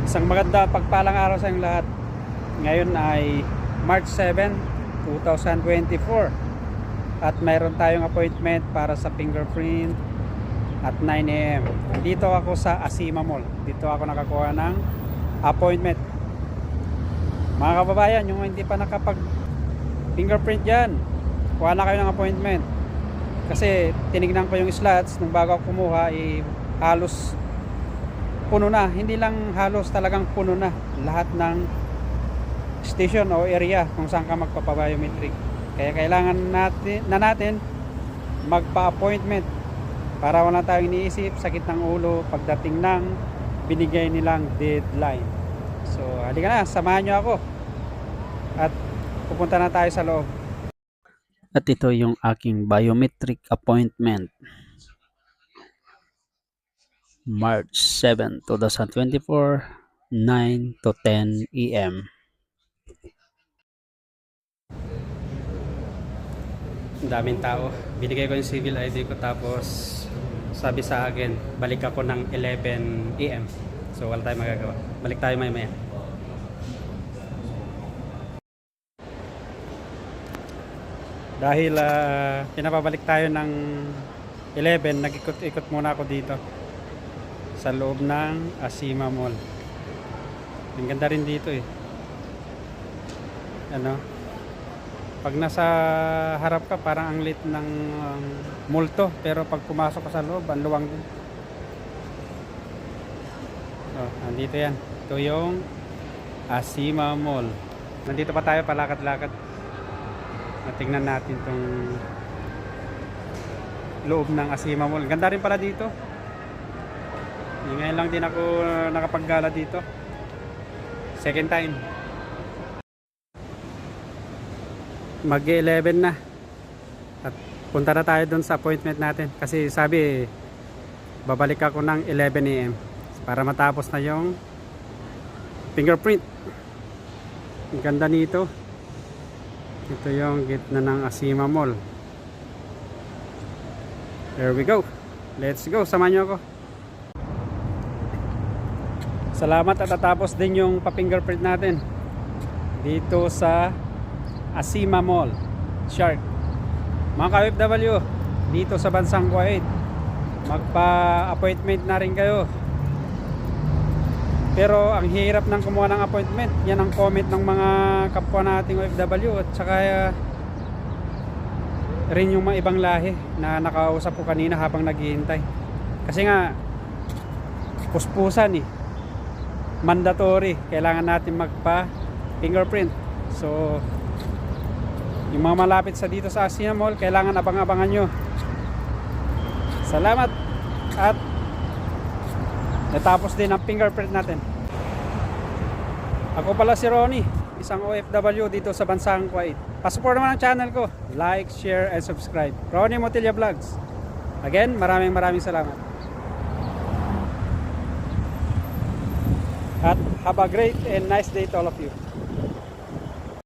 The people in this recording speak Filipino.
Isang maganda pagpalang araw sa inyong lahat. Ngayon ay March 7, 2024 at mayroon tayong appointment para sa fingerprint at 9 AM. Dito ako sa Asima Mall. Dito ako nakakuha ng appointment. Mga kababayan, yung hindi pa nakapag fingerprint dyan, kuha na kayo ng appointment. Kasi tinignan ko yung slots nung bago ako kumuha, halos puno na. Hindi lang halos, talagang puno na lahat ng station o area kung saan ka magpapabiometric. Kaya kailangan natin magpa-appointment para wala tayong iniisip, sakit ng ulo pagdating ng binigay nilang deadline. So halika na, samahan nyo ako at pupunta na tayo sa loob. At ito yung aking biometric appointment. March 7, 2024, 9 to 10 AM. Ang daming tao. Binigay ko yung civil ID ko, tapos sabi sa akin, balik ako ng 11 AM. So wala tayong magagawa. Balik tayo maya. Dahil pinapabalik tayo ng 11, nag-ikot-ikot muna ako dito sa loob ng Asima Mall. Ang ganda rin dito eh. Ano? Pag nasa harap ka, parang ang lit ng multo, pero pag pumasok ka sa loob, ang luwang din. Oh, nandito yan. Ito yung Asima Mall. Nandito pa tayo, palakad-lakad. Tingnan natin tong loob ng Asima Mall. Ganda rin pala dito. Ngayon lang din ako nakapaggala dito. Second time. Mag-11 na. At punta na tayo dun sa appointment natin. Kasi sabi, babalik ako ng 11 AM para matapos na yung fingerprint. Ang ganda nito. Ito yung gitna ng Asima Mall. There we go. Let's go. Samahan nyo ako. Salamat at tatapos din yung pa-fingerprint natin dito sa Asima Mall, Shark. Mga ka-OFW dito sa bansang Kuwait, magpa-appointment na rin kayo. Pero ang hirap ng kumuha ng appointment. Yan ang comment ng mga kapwa nating OFW at saka rin yung mga ibang lahi na nakausap ko kanina habang naghihintay. Kasi nga puspusan eh, mandatory, kailangan natin magpa-fingerprint. So yung mga malapit sa dito sa Asima Mall, kailangan abang-abangan nyo. Salamat. At natapos din ang fingerprint natin. Ako pala si Ronnie, isang OFW dito sa bansang Kuwait. Pasupport naman ang channel ko. Like, share, and subscribe. Ronnie Motilla Vlogs. Again, maraming salamat. At have a great and nice day to all of you.